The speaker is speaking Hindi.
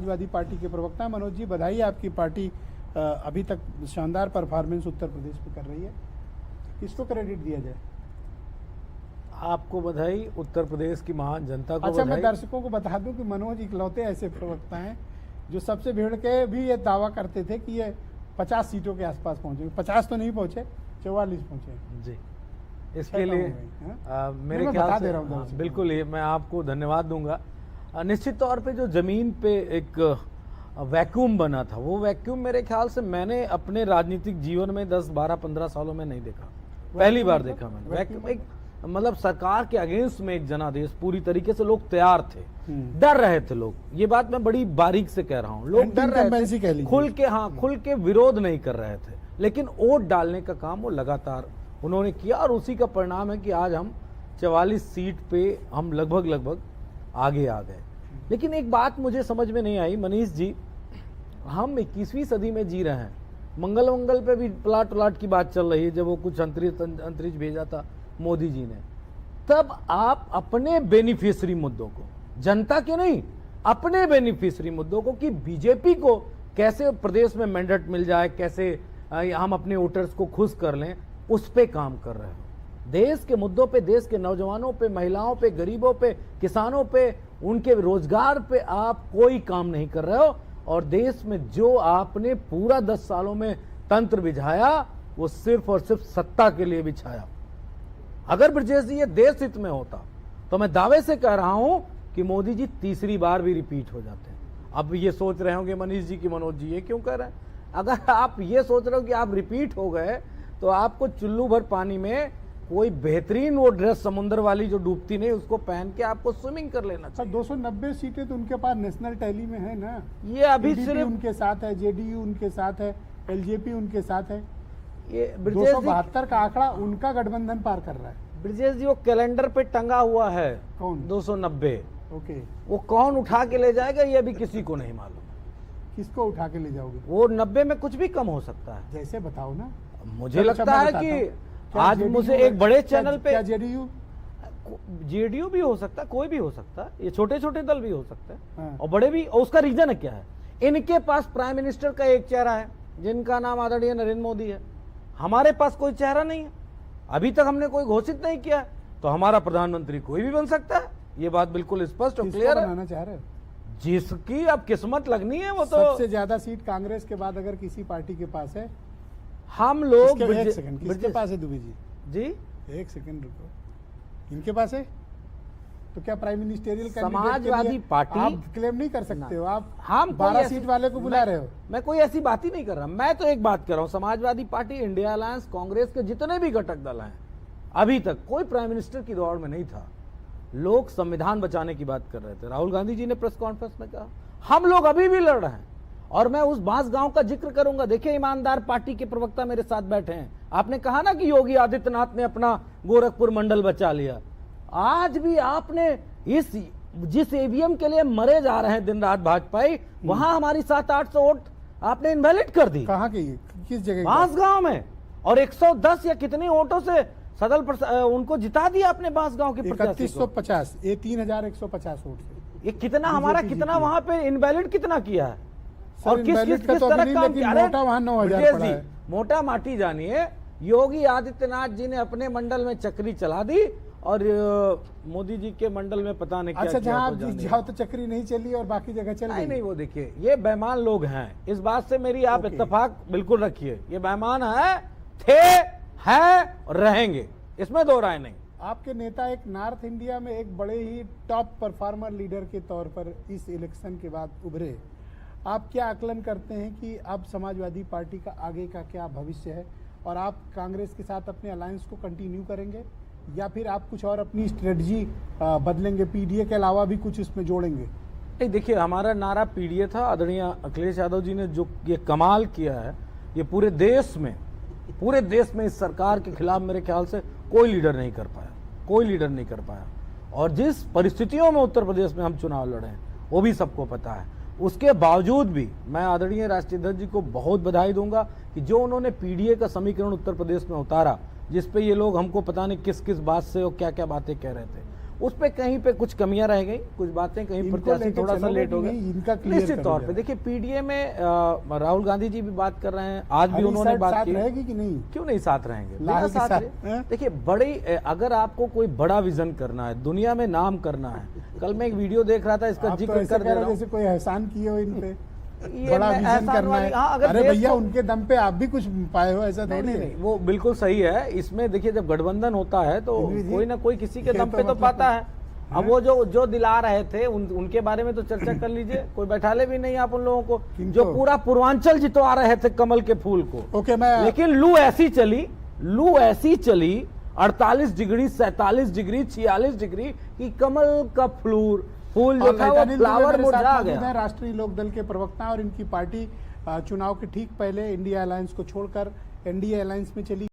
समाजवादी पार्टी के प्रवक्ता मनोज जी, बधाई, आपकी पार्टी अभी तक शानदार परफॉर्मेंस उत्तर प्रदेश में कर रही है, किसको क्रेडिट दिया जाए? आपको बधाई, उत्तर प्रदेश की महान जनता को अच्छा, बधाई। मैं दर्शकों को बता दूं कि मनोज इकलौते ऐसे प्रवक्ता हैं जो सबसे भिड़ के भी ये दावा करते थे कि ये 50 सीटों के आसपास पहुंचे। 50 तो नहीं पहुंचे, 44 पहुंचे जी, इसके लिए मेरे ख्याल से बिल्कुल ये मैं आपको धन्यवाद दूंगा। निश्चित तौर पे जो जमीन पे एक वैक्यूम बना था, वो वैक्यूम मेरे ख्याल से मैंने अपने राजनीतिक जीवन में 10, 12, 15 सालों में नहीं देखा। पहली बार देखा मैंने वैक्यूम। एक मतलब सरकार के अगेंस्ट में एक जनादेश, पूरी तरीके से लोग तैयार थे, डर रहे थे लोग। ये बात मैं बड़ी बारीक से कह रहा हूँ, लोग डर रहे थे, खुल के विरोध नहीं कर रहे थे, लेकिन वोट डालने का काम वो लगातार उन्होंने किया और उसी का परिणाम है कि आज हम 44 सीट पे हम लगभग आगे आ गए। लेकिन एक बात मुझे समझ में नहीं आई मनीष जी, हम 21वीं सदी में जी रहे हैं। मंगल पे भी प्लाट की बात चल रही है, जब वो कुछ अंतरिक्ष भेजा था मोदी जी ने, तब आप अपने बेनिफिशियरी मुद्दों को, जनता के नहीं, अपने बेनिफिशियरी मुद्दों को, कि बीजेपी को कैसे प्रदेश में मैंडेट मिल जाए, कैसे हम अपने वोटर्स को खुश कर लें, उस पे काम कर रहे हो। देश के मुद्दों पे, देश के नौजवानों पे, महिलाओं पे, गरीबों पे, किसानों पे, उनके रोजगार पे आप कोई काम नहीं कर रहे हो। और देश में जो आपने पूरा 10 सालों में तंत्र बिछाया, वो सिर्फ और सिर्फ सत्ता के लिए बिछाया। अगर ब्रजेश जी ये देश हित में होता, तो मैं दावे से कह रहा हूं कि मोदी जी तीसरी बार भी रिपीट हो जाते हैं। अब ये सोच रहे होंगे मनीष जी की मनोज जी ये क्यों कह रहे हैं? अगर आप ये सोच रहे हो कि आप रिपीट हो गए, तो आपको चुल्लू भर पानी में कोई बेहतरीन वो ड्रेस समुद्र वाली जो डूबती नहीं, उसको पहन के आपको स्विमिंग कर लेना चाहिए। 290 सीटें तो उनके पास नेशनल टैली में है ना। ये अभी सिर्फ उनके साथ है, जेडीयू उनके साथ है, एलजेपी उनके साथ है। ये 272 का आंकड़ा उनका गठबंधन पार कर रहा है। ब्रजेश जी वो कैलेंडर पे टंगा हुआ है कौन? 290। ओके, वो कौन उठा के ले जाएगा ये अभी किसी को नहीं मालूम। किसको उठा के ले जाओगे? वो 90 में कुछ भी कम हो सकता है। जैसे बताओ ना। मुझे लगता है कि आज मुझे एक बड़े चैनल पे, क्या जेडीयू भी हो सकता है, कोई भी हो सकता है, ये छोटे छोटे दल भी हो सकते हैं। हाँ। और बड़े भी। और उसका रीजन क्या है? इनके पास प्राइम मिनिस्टर का एक चेहरा है, जिनका नाम आदरणीय नरेंद्र मोदी है। हमारे पास कोई चेहरा नहीं है, अभी तक हमने कोई घोषित नहीं किया। तो हमारा प्रधानमंत्री कोई भी बन सकता है, ये बात बिल्कुल स्पष्ट और क्लियर है। चाह रहे जिसकी अब किस्मत लगनी है वो तो। सबसे ज्यादा सीट कांग्रेस के बाद अगर किसी पार्टी के पास है, हम लोग एक सेकंड, किसके पास है दुबे जी? जी एक सेकंड रुको, इनके पास है। तो क्या प्राइम मिनिस्टेरियल समाजवादी पार्टी आप क्लेम नहीं कर सकते हो? आप हम 12 सीट वाले को बुला रहे हो। मैं कोई ऐसी बात ही नहीं कर रहा। मैं तो एक बात कर रहा हूं, Samajwadi party, India alliance, Congress के जितने भी घटक दल हैं, अभी तक कोई प्राइम मिनिस्टर की दौड़ में नहीं था। लोग संविधान बचाने की बात कर रहे थे। राहुल गांधी जी ने प्रेस कॉन्फ्रेंस में कहा हम लोग अभी भी लड़ रहे हैं। और मैं उस बांसगांव का जिक्र करूंगा। देखिए, ईमानदार पार्टी के प्रवक्ता मेरे साथ बैठे हैं। आपने कहा ना कि योगी आदित्यनाथ ने अपना गोरखपुर मंडल बचा लिया। आज भी आपने जिस ईवीएम के लिए मरे जा रहे हैं दिन रात भाजपाई, वहां हमारी 700-800 वोट आपने इनवैलिड कर दी। कहां की? किस जगह? बांसगांव में। और 110 या कितने वोटों से उनको जिता दिया अपने बांसगांव के प्रत्याशी को। 3150, ये 3150 वोट से। ये कितना हमारा, कितना वहां पे इनवैलिड कितना किया है? और किस तरह काम किया? मोटा वहां 9000 पड़ा है। मोटा माटी जानिए, योगी आदित्यनाथ जी ने अपने मंडल में चक्री चला दी और मोदी जी के मंडल में पता नहीं क्या। अच्छा, जहां आप जाओ तो चक्री नहीं चली और बाकी जगह चल गई। नहीं, वो देखिए, ये बेईमान लोग हैं। इस बात से मेरी आप इत्तेफाक बिल्कुल रखिए। ये बेईमान है, थे, हैं और रहेंगे, इसमें दो राय नहीं। आपके नेता एक नॉर्थ इंडिया में एक बड़े ही टॉप परफॉर्मर लीडर के तौर पर इस इलेक्शन के बाद उभरे। आप क्या आकलन करते हैं कि अब समाजवादी पार्टी का आगे का क्या भविष्य है, और आप कांग्रेस के साथ अपने अलायंस को कंटिन्यू करेंगे, या फिर आप कुछ और अपनी स्ट्रेटजी बदलेंगे, पीडीए के अलावा भी कुछ इसमें जोड़ेंगे? नहीं, देखिए, हमारा नारा पीडीए था। आदरणीय अखिलेश यादव जी ने जो ये कमाल किया है, ये पूरे देश में इस सरकार के खिलाफ मेरे ख्याल से कोई लीडर नहीं कर पाया। और जिस परिस्थितियों में उत्तर प्रदेश में हम चुनाव लड़े हैं, वो भी सबको पता है। उसके बावजूद भी मैं आदरणीय राष्ट्रीय अध्यक्ष जी को बहुत बधाई दूंगा कि जो उन्होंने पीडीए का समीकरण उत्तर प्रदेश में उतारा, जिस पे ये लोग हमको पता नहीं किस किस बात से और क्या क्या बातें कह रहे थे, उस पे कहीं पे कुछ कमियां रह गई, कुछ बातें कहीं प्रत्याशी थोड़ा सा लेट हो गए। निश्चित तौर पे देखिए पीडीए में राहुल गांधी जी भी बात कर रहे हैं, आज भी उन्होंने बात की। रहेगी कि नहीं? क्यों नहीं साथ रहेंगे, बिना साथ देखिए बड़ी, अगर आपको कोई बड़ा विजन करना है, दुनिया में नाम करना है, कल मैं एक वीडियो देख रहा था, इसका जिक्र कर दे रहा हूं, जैसे कोई एहसान किए हो इन पे, ये बड़ा विजन करना है। अरे भैया उनके दम पे आप भी कुछ पाए हो, ऐसा थोड़ी है। वो बिल्कुल सही है। इसमें देखिए जब गठबंधन होता है तो कोई ना कोई किसी के दम पे तो पाता है। अब वो जो दिला रहे थे उनके बारे में तो चर्चा कर लीजिए, कोई बैठाले भी नहीं आप उन लोगों को, जो पूरा पूर्वांचल जितवा रहे थे कमल के फूल को। लेकिन लू ऐसी चली 48 डिग्री, 47 डिग्री, 46 डिग्री कि कमल का फूल जो था वो फ्लावर मुरझा गया। राष्ट्रीय लोकदल के प्रवक्ता और इनकी पार्टी चुनाव के ठीक पहले इंडिया अलायंस को छोड़कर एनडीए अलायंस में चली।